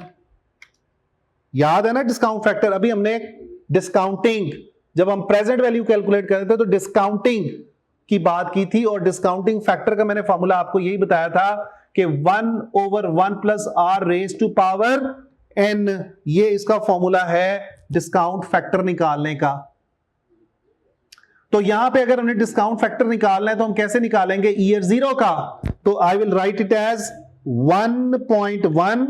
याद है ना डिस्काउंट फैक्टर? अभी हमने डिस्काउंटिंग, जब हम प्रेजेंट वैल्यू कैलकुलेट कर रहे थे तो डिस्काउंटिंग की बात की थी, और डिस्काउंटिंग फैक्टर का मैंने फॉर्मूला आपको यही बताया था कि 1/1 plus R raise to power n, ये इसका फॉर्मूला है डिस्काउंट फैक्टर निकालने का। तो यहां पे अगर हमने डिस्काउंट फैक्टर निकालना है तो हम कैसे निकालेंगे? ईयर 0 का, तो I will write it as 1.1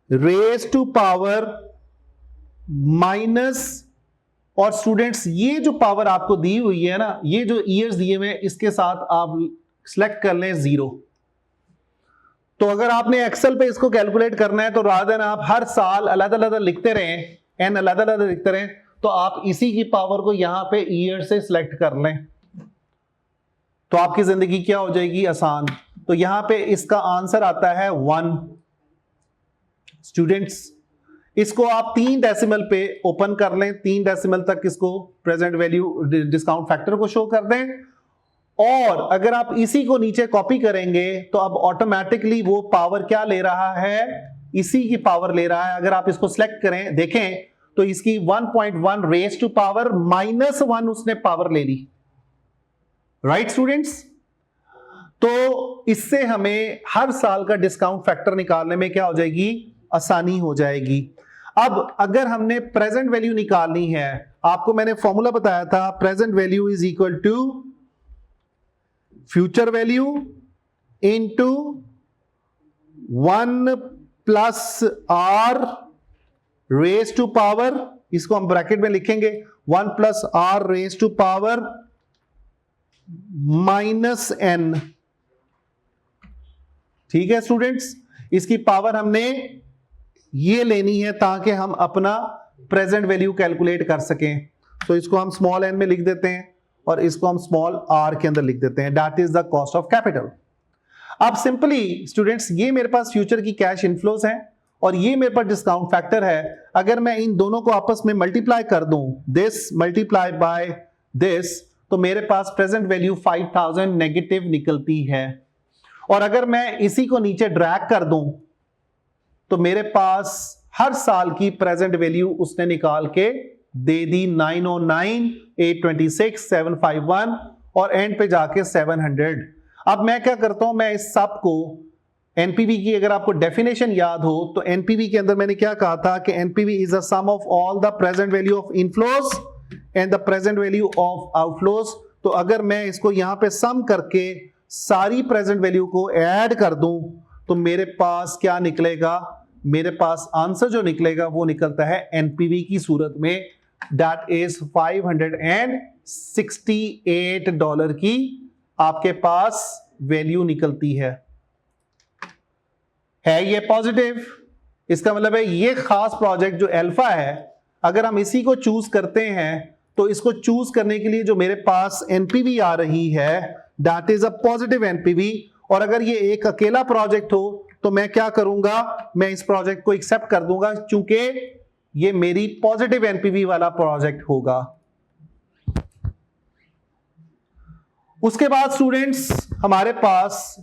raise to power minus, और स्टूडेंट्स ये जो पावर आपको दी हुई है ना, ये जो ईयर्स दिए हुए इसके साथ आप सिलेक्ट कर लें 0। तो अगर आपने एक्सेल पे इसको कैलकुलेट करना है तो रादर देन आप हर साल अलग अलग लिखते रहें, एन अलग अलग लिखते रहें, तो आप इसी की पावर को यहां पे ईयर से सिलेक्ट कर लें, तो आपकी जिंदगी क्या हो जाएगी? आसान। तो यहां पे इसका आंसर आता है 1। स्टूडेंट्स इसको आप 3 डेसिमल पे ओपन कर लें, 3 डेसिमल तक इसको प्रेजेंट वैल्यू डिस्काउंट फैक्टर को शो कर दें, और अगर आप इसी को नीचे कॉपी करेंगे तो अब ऑटोमेटिकली वो पावर क्या ले रहा है, इसी की पावर ले रहा है। अगर आप इसको सिलेक्ट करें, देखें तो इसकी 1.1 रेज टू पावर -1 उसने पावर ले ली। राइट स्टूडेंट्स, तो इससे हमें हर साल का डिस्काउंट फैक्टर निकालने में क्या हो जाएगी, आसानी हो जाएगी। अब अगर हमने प्रेजेंट वैल्यू निकालनी है, आपको मैंने फॉर्मूला बताया था, present value is equal to future value into 1 plus R raise to power, इसको हम ब्रैकेट में लिखेंगे 1 plus R raise to power -n। ठीक है स्टूडेंट्स, इसकी पावर हमने ये लेनी है ताकि हम अपना प्रेजेंट वैल्यू कैलकुलेट कर सकें। तो इसको हम स्मॉल n में लिख देते हैं और इसको हम स्मॉल r के अंदर लिख देते हैं, that is the cost of capital. अब सिंपली स्टूडेंट्स, ये मेरे पास फ्यूचर की कैश इनफ्लोज हैं और ये मेरे पास डिस्काउंट फैक्टर है। अगर मैं इन दोनों को आपस में मल्टीप्लाई कर दूं, दिस मल्टीप्लाई बाय दिस, तो मेरे पास प्रेजेंट वैल्यू 5000 नेगेटिव निकलती है। और अगर मैं इसी को नीचे ड्रैग कर दूं तो मेरे पास हर साल की प्रेजेंट वैल्यू उसने निकाल के दे दी 909, 826, 751 और एंड पे जाके 700। अब मैं क्या करता हूं, मैं इस सब को एनपीवी की, अगर आपको डेफिनेशन याद हो तो एनपीवी के अंदर मैंने क्या कहा था कि NPV is the sum of all the present value of inflows and the present value of outflows. तो अगर मैं इसको यहां पे सम करके सारी प्रेजेंट वैल्यू को ऐड कर दूं तो मेरे पास क्या निकलेगा, मेरे पास आंसर जो निकलेगा वो निकलता है एनपीवी की सूरत में, दैट इज $568 की आपके पास वैल्यू निकलती है ये पॉजिटिव। इसका मतलब है ये खास प्रोजेक्ट जो अल्फा है, अगर हम इसी को चूज करते हैं तो इसको चूज करने के लिए जो मेरे पास एनपीवी आ रही है that is a positive NPV. और अगर ये एक अकेला प्रोजेक्ट हो तो मैं क्या करूंगा, मैं इस प्रोजेक्ट को एक्सेप्ट कर दूंगा क्योंकि ये मेरी पॉजिटिव एनपीवी वाला प्रोजेक्ट होगा। उसके बाद स्टूडेंट्स हमारे पास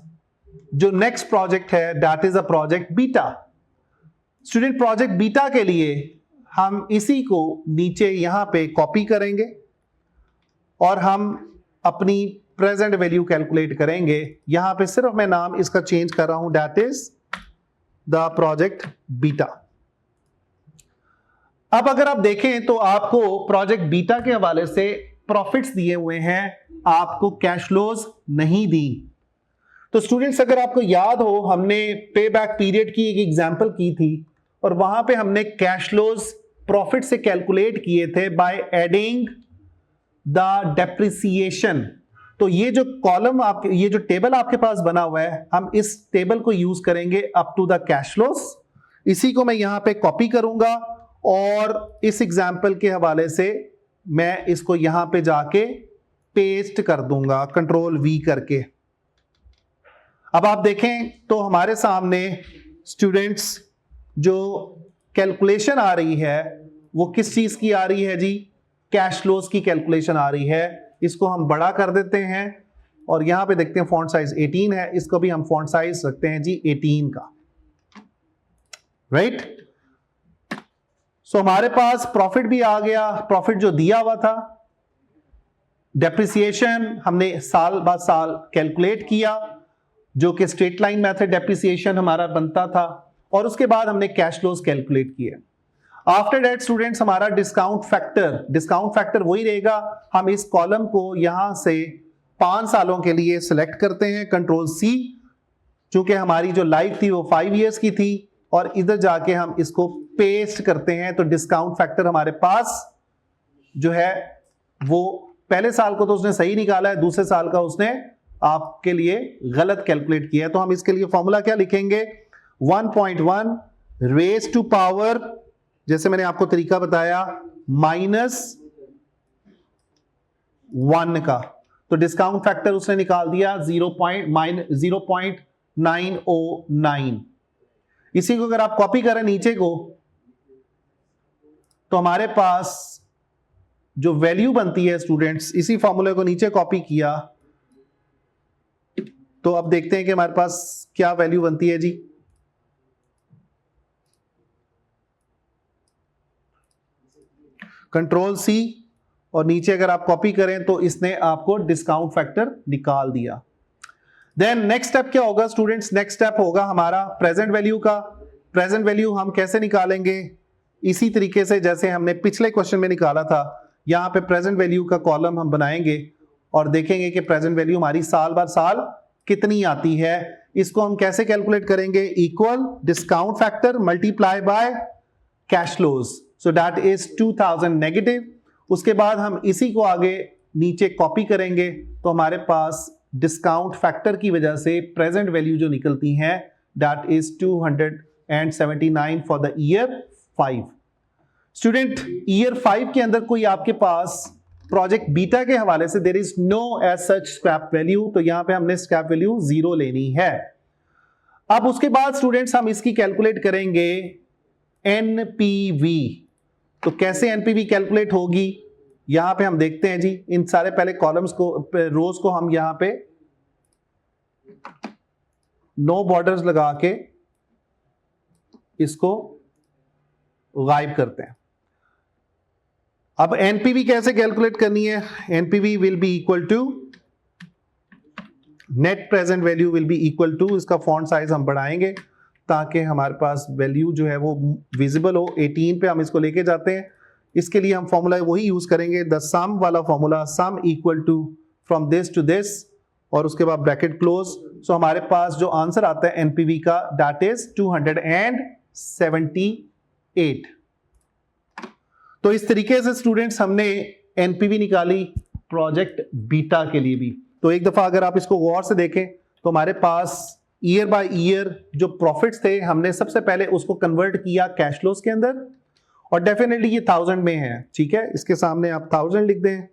जो नेक्स्ट प्रोजेक्ट है that is a project beta. Student project beta के लिए हम इसी को नीचे यहां पे कॉपी करेंगे और हम अपनी प्रेजेंट वैल्यू कैलकुलेट करेंगे। यहां पे सिर्फ मैं नाम इसका चेंज कर रहा हूं, that is the project beta. अब अगर आप देखें तो आपको प्रोजेक्ट बीटा के हवाले से प्रॉफिट्स दिए हुए हैं, आपको कैश फ्लोज नहीं दी। तो स्टूडेंट्स अगर आपको याद हो, हमने पे बैक पीरियड की एक एग्जांपल की थी और वहां पे हमने कैश फ्लोज प्रॉफिट से कैलकुलेट किए थे बाय एडिंग द डेप्रिसिएशन। तो ये जो कॉलम आपके, ये जो टेबल आपके पास बना हुआ है, हम इस टेबल को यूज करेंगे up to the cash flows. इसी को मैं यहां पे कॉपी करूंगा और इस एग्जांपल के हवाले से मैं इसको यहां पे जाके पेस्ट कर दूंगा कंट्रोल वी करके। अब आप देखें तो हमारे सामने स्टूडेंट्स जो कैलकुलेशन आ रही है वो किस चीज की आ रही है जी, कैश फ्लोज की कैलकुलेशन आ रही है। इसको हम बड़ा कर देते हैं और यहां पे देखते हैं फॉन्ट साइज 18 है, इसको भी हम फॉन्ट साइज रखते हैं जी 18 का, राइट। सो हमारे पास प्रॉफिट भी आ गया, प्रॉफिट जो दिया हुआ था। डेप्रिसिएशन हमने साल बाद साल कैलकुलेट किया जो कि स्ट्रेट लाइन मेथड डेप्रिसिएशन हमारा बनता था, और उसके बाद हमने कैश फ्लोज कैलकुलेट किए। आफ्टर दैट स्टूडेंट्स हमारा डिस्काउंट फैक्टर वही रहेगा। हम इस कॉलम को यहां से 5 सालों के लिए सिलेक्ट करते हैं, कंट्रोल सी, चूंकि हमारी जो लाइफ थी वो 5 इयर्स की थी, और इधर जाके हम इसको पेस्ट करते हैं। तो डिस्काउंट फैक्टर हमारे पास जो है वो पहले साल को तो उसने सही निकाला है, दूसरे साल का उसने आपके लिए गलत कैलकुलेट किया है। तो हम इसके लिए फॉर्मूला क्या लिखेंगे, 1.1 रेज टू पावर, जैसे मैंने आपको तरीका बताया, -1 का। तो डिस्काउंट फैक्टर उसने निकाल दिया 0.909। इसी को अगर आप कॉपी करें नीचे को तो हमारे पास जो वैल्यू बनती है स्टूडेंट्स, इसी फॉर्मूले को नीचे कॉपी किया तो अब देखते हैं कि हमारे पास क्या वैल्यू बनती है जी। कंट्रोल सी और नीचे अगर आप कॉपी करें तो इसने आपको डिस्काउंट फैक्टर निकाल दिया। देन नेक्स्ट स्टेप क्या होगा स्टूडेंट्स? नेक्स्ट स्टेप होगा हमारा प्रेजेंट वैल्यू का। प्रेजेंट वैल्यू हम कैसे निकालेंगे? इसी तरीके से जैसे हमने पिछले क्वेश्चन में निकाला था। यहां पे प्रेजेंट वैल्यू का कॉलम हम बनाएंगे और देखेंगे कि प्रेजेंट वैल्यू हमारी साल बार साल कितनी आती है। इसको हम कैसे कैलकुलेट करेंगे? Equal discount factor multiply by cash flows, so that is 2000 negative. उसके बाद हम इसी को आगे नीचे कॉपी करेंगे तो हमारे पास डिस्काउंट फैक्टर की वजह से प्रेजेंट वैल्यू जो निकलती है that is 279 for the year 5। Student year 5 के अंदर कोई आपके पास प्रोजेक्ट बीटा के हवाले से there is no as such scrap value, तो यहां पे हमने स्क्रैप वैल्यू 0 लेनी है। अब उसके बाद स्टूडेंट्स हम इसकी कैलकुलेट करेंगे एनपीवी। तो कैसे एनपीवी कैलकुलेट होगी यहां पे हम देखते हैं जी। इन सारे पहले कॉलम्स को रोज को हम यहां पे नो बॉर्डर्स लगा के इसको गायब करते हैं। अब एनपीवी कैसे कैलकुलेट करनी है? NPV will be equal to net present value will be equal to, इसका फॉन्ट साइज हम बढ़ाएंगे ताकि हमारे पास वैल्यू जो है वो विजिबल हो। 18 पे हम इसको लेके जाते हैं। इसके लिए हम फॉर्मूला वही यूज करेंगे, द सम वाला formula, sum equal to from this to this और उसके बाद ब्रैकेट क्लोज। सो हमारे पास जो आंसर आता है एनपीवी का दैट इज 278। तो इस तरीके से स्टूडेंट्स हमने एनपीवी निकाली प्रोजेक्ट बीटा के लिए भी। तो एक दफा अगर आप इसको गौर से देखें तो हमारे पास ईयर बाय ईयर जो प्रॉफिट्स थे हमने सबसे पहले उसको कन्वर्ट किया कैश फ्लोज के अंदर और डेफिनेटली ये 1000 में है, ठीक है। इसके सामने आप 1000 लिख दें,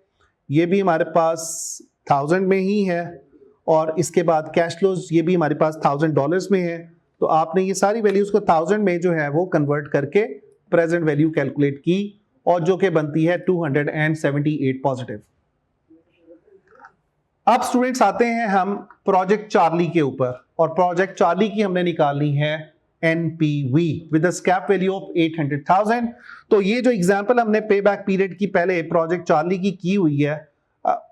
ये भी हमारे पास 1000 में ही है और इसके बाद कैश फ्लोज ये भी हमारे पास $1000 में है। तो आपने ये सारी वैल्यूज को 1000 में जो है वो कन्वर्ट करके प्रेजेंट वैल्यू कैलकुलेट की और जो कि बनती है 278 पॉजिटिव। अब स्टूडेंट्स आते हैं हम प्रोजेक्ट चार्ली के ऊपर और प्रोजेक्ट चार्ली की हमने निकालनी है NPV with a scrap value of 800,000। तो ये जो एग्जांपल हमने पे बैक पीरियड की पहले प्रोजेक्ट चार्ली की हुई है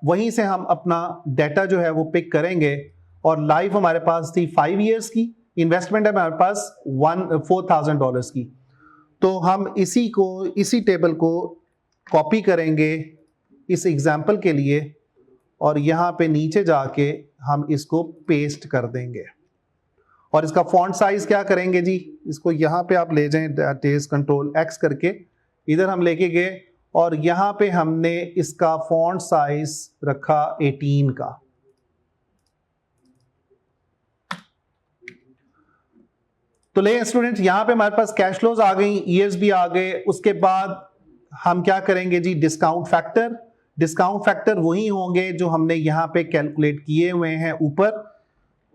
वहीं से हम अपना डाटा जो है वो पिक करेंगे और लाइफ हमारे पास थी 5 इयर्स की, इन्वेस्टमेंट है हमारे पास $4,000 की। तो हम इसी टेबल को कॉपी करेंगे इस एग्जाम्पल के लिए और यहाँ पे नीचे जाके हम इसको पेस्ट कर देंगे और इसका फॉन्ट साइज क्या करेंगे जी, इसको यहाँ पे आप ले जाएं, दैट इज कंट्रोल एक्स करके इधर हम लेके गए और यहाँ पे हमने इसका फॉन्ट साइज रखा 18 का। तो ले स्टूडेंट्स यहां पे हमारे पास कैश फ्लोज आ गई, ईयर्स भी आ गए। उसके बाद हम क्या करेंगे जी, डिस्काउंट फैक्टर। डिस्काउंट फैक्टर वही होंगे जो हमने यहां पे कैलकुलेट किए हुए हैं ऊपर।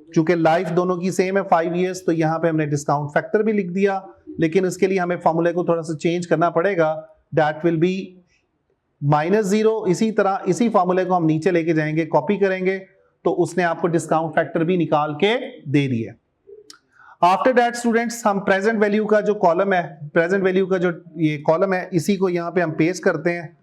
चूंकि लाइफ दोनों की सेम है 5 इयर्स तो यहां पे हमने डिस्काउंट फैक्टर भी लिख दिया, लेकिन इसके लिए हमें फॉर्मूले को थोड़ा सा चेंज करना पड़ेगा। That will B -0। इसी तरह इसी फॉर्मूले को हम नीचे लेके जाएंगे, कॉपी करेंगे तो उसने आपको डिस्काउंट फैक्टर भी निकाल के दे दिए। आफ्टर दैट स्टूडेंट्स हम प्रेजेंट वैल्यू का जो कॉलम है, प्रेजेंट वैल्यू का जो ये कॉलम है इसी को यहाँ पे हम पेस्ट करते हैं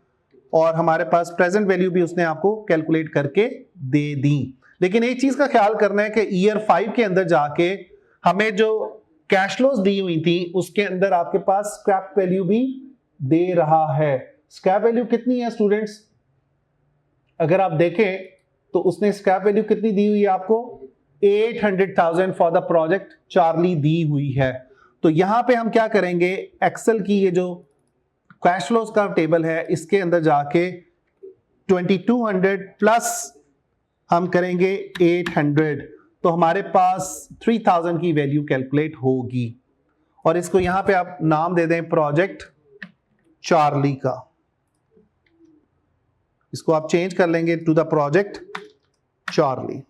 और हमारे पास प्रेजेंट वैल्यू भी उसने आपको कैलकुलेट करके दे दी। लेकिन एक चीज का ख्याल करना है कि ईयर 5 के अंदर जाके हमें जो कैश फ्लोज दी हुई थी उसके अंदर आपके पास स्क्रैप वैल्यू भी दे रहा है। स्क्रैप वैल्यू कितनी है स्टूडेंट्स? अगर आप देखें तो उसने स्क्रैप वैल्यू कितनी दी हुई है आपको? 800,000 फॉर द प्रोजेक्ट चार्ली दी हुई है। तो यहां पे हम क्या करेंगे, एक्सेल की ये जो कैश फ्लोज का टेबल है इसके अंदर जाके 2200 प्लस हम करेंगे 800 तो हमारे पास 3000 की वैल्यू कैलकुलेट होगी और इसको यहां पे आप नाम दे दें प्रोजेक्ट चार्ली का। इसको आप चेंज कर लेंगे टू द प्रोजेक्ट चार्ली।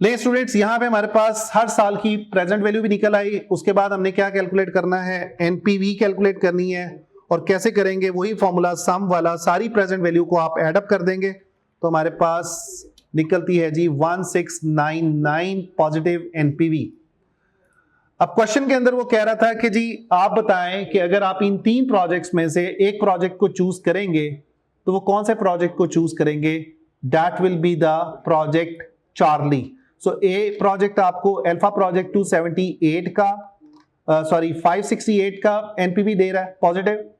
ले स्टूडेंट्स यहां पे हमारे पास हर साल की प्रेजेंट वैल्यू भी निकल आई। उसके बाद हमने क्या कैलकुलेट करना है, एनपीवी कैलकुलेट करनी है और कैसे करेंगे, वही फॉर्मूला सम वाला, सारी प्रेजेंट वैल्यू को आप एड अप कर देंगे तो हमारे पास निकलती है जी 1699 पॉजिटिव एनपीवी। अब क्वेश्चन के अंदर वो कह रहा था कि जी आप बताएं कि अगर आप इन 3 प्रोजेक्ट्स में से एक प्रोजेक्ट को चूज करेंगे तो वो कौन से प्रोजेक्ट को चूज करेंगे? That will be the project Charlie. So A project आपको अल्फा प्रोजेक्ट 278 का 568 का एनपीवी दे रहा है पॉजिटिव।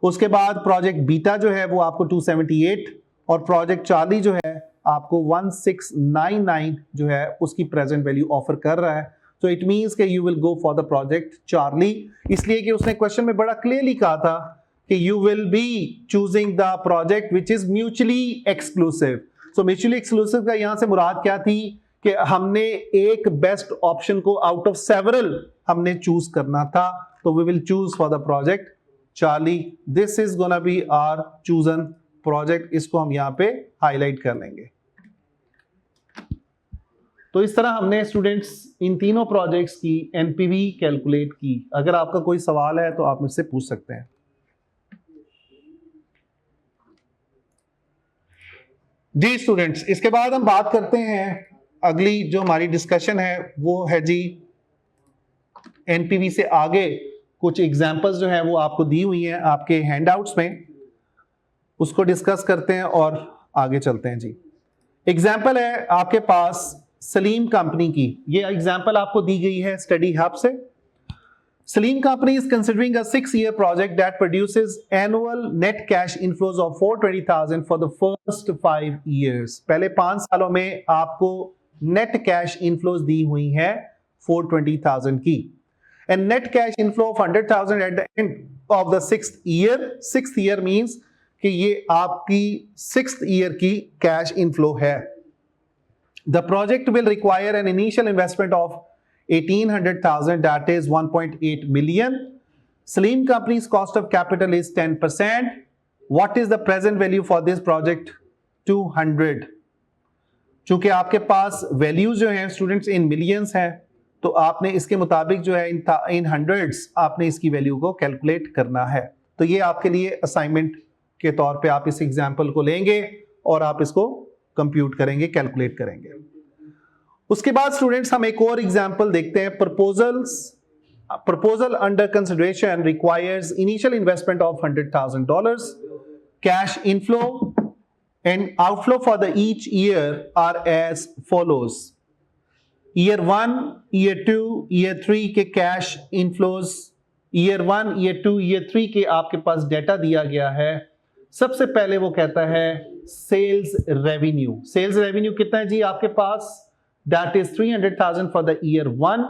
उसके बाद प्रोजेक्ट बीटा जो है वो आपको 278 और प्रोजेक्ट चार्ली जो है आपको 1699 जो है उसकी प्रेजेंट वैल्यू ऑफर कर रहा है। सो इट मींस कि you will go for the project Charlie, इसलिए कि उसने क्वेश्चन में बड़ा क्लियरली कहा था कि you will be choosing the project which is mutually exclusive. So mutually exclusive का यहां से मुराद क्या थी कि हमने एक बेस्ट ऑप्शन को आउट ऑफ सेवरल हमने चूज करना था, तो we will choose for the project Charlie. This is gonna be our chosen project, इसको हम यहां पे हाईलाइट कर लेंगे। तो इस तरह हमने स्टूडेंट्स इन तीनों प्रोजेक्ट्स की एनपीवी कैलकुलेट की। अगर आपका कोई सवाल है तो आप मुझसे पूछ सकते हैं। जी स्टूडेंट्स, इसके बाद हम बात करते हैं, अगली जो हमारी डिस्कशन है वो है जी एनपीवी से आगे कुछ एग्जांपल्स जो है वो आपको दी हुई हैं आपके हैंडआउट्स में, उसको डिस्कस करते हैं और आगे चलते हैं जी। एग्जांपल है आपके पास सलीम कंपनी की, ये एग्जांपल आपको दी गई है स्टडी हब से। Salim company is considering a 6-year project that produces annual net cash inflows of 420,000 for the first 5 years। पहले 5 सालों में आपको नेट कैश इनफ्लोज दी हुई है 420,000 की, and net cash inflow of 100,000 eight the end of the 6th year। 6th year means कि ये आपकी 6th year की कैश इनफ्लो है। The project will require an initial investment of 1800,000, that is 1.8 million. Salim company's cost of capital is 10%. What is the present value for this project? 200। चूंकि आपके पास values जो हैं students in millions हैं, तो आपने इसके मुताबिक जो है इन हंड्रेड्स आपने इसकी वैल्यू को कैलकुलेट करना है। तो ये आपके लिए असाइनमेंट के तौर पे आप इस एग्जाम्पल को लेंगे और आप इसको कंप्यूट करेंगे, कैलकुलेट करेंगे। उसके बाद स्टूडेंट्स हम एक और एग्जांपल देखते हैं। Proposal under consideration requires initial investment of $100,000, cash inflow and outflow for the each year are as follows. Year 1, year 2, year 3 के cash inflows, year 1, year 2, year 3 के आपके पास डेटा दिया गया है। सबसे पहले वो कहता है सेल्स रेवेन्यू। सेल्स रेवेन्यू कितना है जी आपके पास? That is 300,000 for the year 1,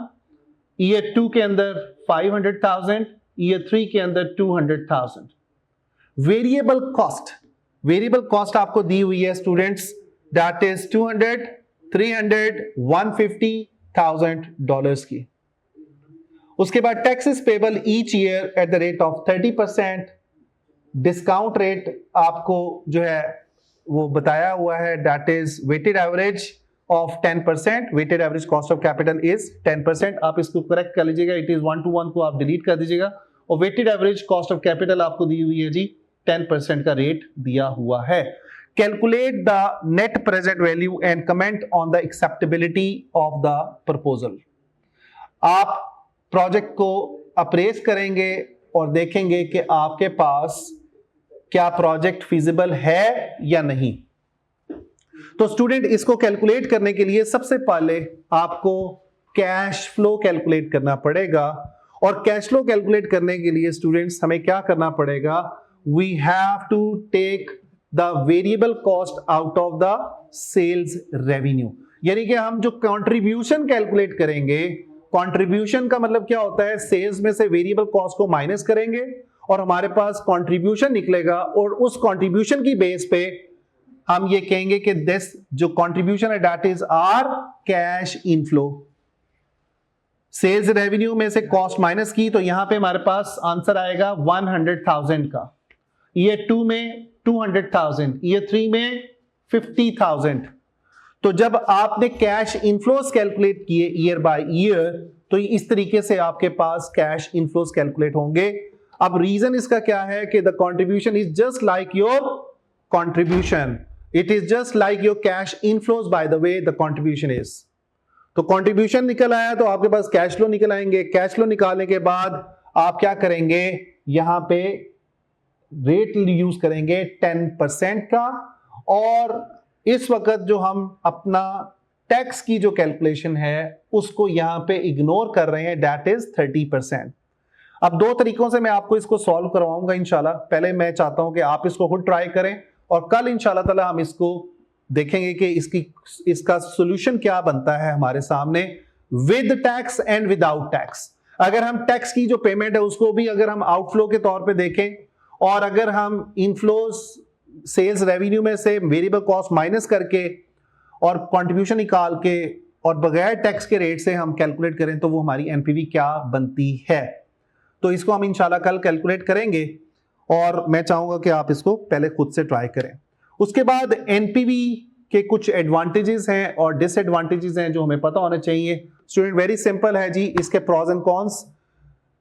year 2 के अंदर 500,000, ईयर 3 के अंदर 200,000। वेरिएबल कॉस्ट आपको दी हुई है स्टूडेंट्स, दैट इज 200, 300, $150,000 की। उसके बाद taxes payable each year at the rate of 30%। Discount rate आपको जो है वो बताया हुआ है, that is weighted average of 10%। Weighted average cost of capital is 10%। आप इसको करेक्ट कर लीजिएगा, इट इज 1 to 1 को आप डिलीट कर दीजिएगा, और weighted average cost of capital आपको दी हुई है जी 10% का रेट दिया हुआ है। Calculate the net present value and comment on the acceptability of the proposal. आप प्रोजेक्ट को अप्रेस करेंगे और देखेंगे कि आपके पास क्या प्रोजेक्ट फिजिबल है या नहीं। तो स्टूडेंट इसको कैलकुलेट करने के लिए सबसे पहले आपको कैश फ्लो कैलकुलेट करना पड़ेगा, और कैश फ्लो कैलकुलेट करने के लिए स्टूडेंट्स हमें क्या करना पड़ेगा? We have to take the variable cost out of the sales revenue. यानी कि हम जो कंट्रीब्यूशन कैलकुलेट करेंगे, कंट्रीब्यूशन का मतलब क्या होता है? सेल्स में से वेरिएबल कॉस्ट को माइनस करेंगे और हमारे पास कंट्रीब्यूशन निकलेगा, और उस कंट्रीब्यूशन की बेस पे हम ये कहेंगे कि दिस जो कंट्रीब्यूशन है that is our cash inflow. Sales revenue में से कॉस्ट माइनस की, तो यहां पे हमारे पास आंसर आएगा 100,000 का। ईयर 2 में 200,000, ईयर 3 में 50,000। तो जब आपने कैश इनफ्लोस कैलकुलेट किए ईयर बाय ईयर, तो इस तरीके से आपके पास कैश इनफ्लोस कैलकुलेट होंगे। अब रीजन इसका क्या है कि the contribution is just like your contribution, it is just like your cash inflows by the way the contribution is. तो कंट्रीब्यूशन निकल आया तो आपके पास कैश फ्लो निकल आएंगे, कैश फ्लो निकालने के बाद आप क्या करेंगे, यहां पे रेट यूज करेंगे 10% का, और इस वक्त जो हम अपना टैक्स की जो कैलकुलेशन है उसको यहां पे इग्नोर कर रहे हैं, दैट इज 30%। अब दो तरीकों से मैं आपको इसको सॉल्व करवाऊंगा इंशाल्लाह। पहले मैं चाहता हूं कि आप इसको खुद ट्राई करें और कल इंशाल्लाह ताला हम इसको देखेंगे कि इसका सॉल्यूशन क्या बनता है हमारे सामने, with tax and without tax. अगर हम टैक्स की जो पेमेंट है उसको भी अगर हम आउटफ्लो के तौर पे देखें, और अगर हम इनफ्लोज सेल्स रेवेन्यू में से वेरिएबल कॉस्ट माइनस करके और कंट्रीब्यूशन निकाल के और बगैर टैक्स के रेट से हम कैलकुलेट करें तो वो हमारी एनपीवी क्या बनती है। तो इसको हम इंशाल्लाह कल कैलकुलेट करेंगे और मैं चाहूंगा कि आप इसको पहले खुद से ट्राई करें। उसके बाद एनपीवी के कुछ एडवांटेजेस हैं और डिसएडवांटेजेस हैं जो हमें पता होना चाहिए। स्टूडेंट वेरी सिंपल है जी, इसके प्रॉज एंड कॉन्स।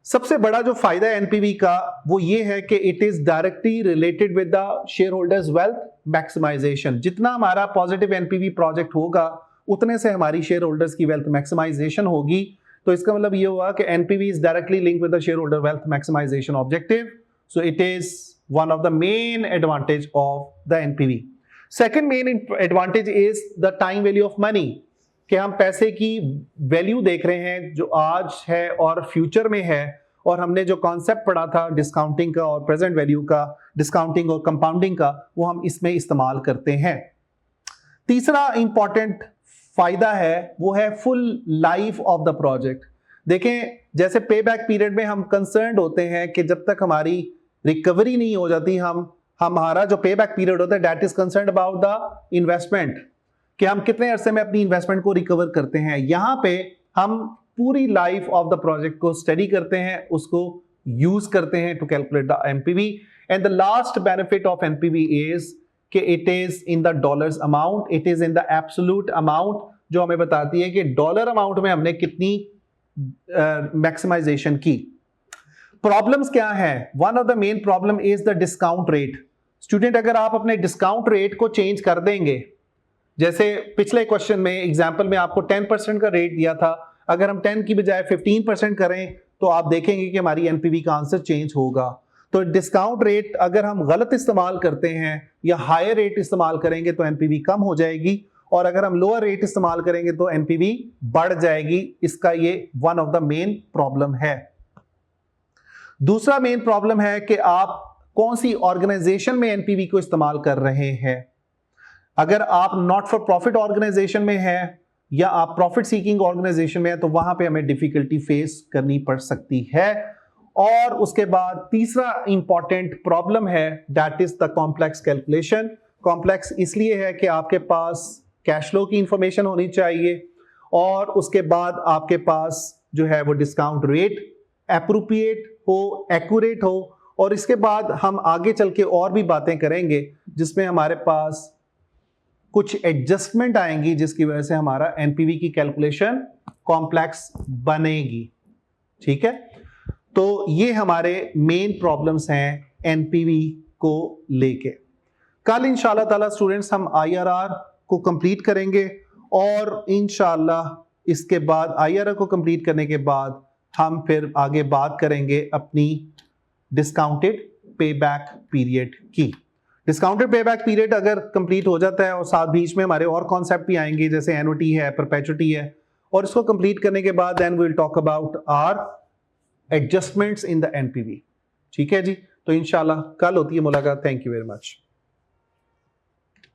सबसे बड़ा जो फायदा है एनपीवी का वो ये है कि it is directly related with the shareholders wealth maximization. जितना हमारा पॉजिटिव एनपीवी प्रोजेक्ट होगा उतने से हमारी शेयर होल्डर्स की वेल्थ मैक्सिमाइजेशन होगी। तो इसका मतलब ये हुआ कि NPV is directly linked with the shareholder wealth maximization objective, so it is one of the main advantage of the NPV. Second main advantage is the time value of money, कि हम पैसे की value देख रहे हैं जो आज है और फ्यूचर में है, और हमने जो कॉन्सेप्ट पढ़ा था डिस्काउंटिंग का और प्रेजेंट वैल्यू का, डिस्काउंटिंग और कंपाउंडिंग का, वो हम इसमें इस्तेमाल करते हैं। तीसरा इंपॉर्टेंट फायदा है वो है full life of the project. देखें जैसे पे बैक पीरियड में हम कंसर्न्ड होते हैं कि जब तक हमारी रिकवरी नहीं हो जाती, हमारा जो पे बैक पीरियड होता है that is concerned about the investment, कि हम कितने अरसे में अपनी इन्वेस्टमेंट को रिकवर करते हैं। यहां पे हम पूरी लाइफ ऑफ द प्रोजेक्ट को स्टडी करते हैं, उसको यूज करते हैं to calculate the NPV. And the last benefit of NPV is कि it is in the dollars amount, it is in the absolute amount, जो हमें बताती है कि डॉलर अमाउंट में हमने कितनी मैक्सिमाइजेशन की। प्रॉब्लम्स क्या है? One of the main problem is the discount rate. Student अगर आप अपने डिस्काउंट रेट को चेंज कर देंगे, जैसे पिछले क्वेश्चन में एग्जांपल में आपको 10% का रेट दिया था, अगर हम 10 की बजाय 15% करें तो आप देखेंगे कि हमारी एनपीवी का आंसर चेंज होगा। तो डिस्काउंट रेट अगर हम गलत इस्तेमाल करते हैं या हायर रेट इस्तेमाल करेंगे तो एनपीवी कम हो जाएगी, और अगर हम लोअर रेट इस्तेमाल करेंगे तो एनपीवी बढ़ जाएगी। इसका ये one of the main problem है। दूसरा मेन प्रॉब्लम है कि आप कौन सी ऑर्गेनाइजेशन में एनपीवी को इस्तेमाल कर रहे हैं। अगर आप नॉट फॉर प्रॉफिट ऑर्गेनाइजेशन में हैं या आप प्रॉफिट सीकिंग ऑर्गेनाइजेशन में हैं तो वहां पे हमें डिफिकल्टी फेस करनी पड़ सकती है। और उसके बाद तीसरा इंपॉर्टेंट प्रॉब्लम है that is the complex calculation. Complex इसलिए है कि आपके पास कैश फ्लो की इंफॉर्मेशन होनी चाहिए, और उसके बाद आपके पास जो है वो डिस्काउंट रेट एप्रोप्रिएट हो, एक्यूरेट हो, और इसके बाद हम आगे चल के और भी बातें करेंगे जिसमें हमारे पास कुछ एडजस्टमेंट आएंगी जिसकी वजह से हमारा एनपीवी की कैलकुलेशन कॉम्प्लेक्स बनेगी। ठीक है, तो ये हमारे मेन प्रॉब्लम्स हैं एनपीवी को लेके। कल इंशाल्लाह ताला स्टूडेंट्स हम आईआरआर को कंप्लीट करेंगे, और इंशाल्लाह इसके बाद आईआरआर को कंप्लीट करने के बाद हम फिर आगे बात करेंगे अपनी डिस्काउंटेड पे बैक पीरियड की। डिस्काउंटेड पे बैक पीरियड अगर कंप्लीट हो जाता है और साथ बीच में हमारे और कॉन्सेप्ट भी आएंगे जैसे एनओटी है, परपेचुटी है, और इसको कंप्लीट करने के बाद then we will talk about our adjustments in the NPV. ठीक है जी, तो इंशाल्लाह कल होती है मुलाकात। Thank you very much.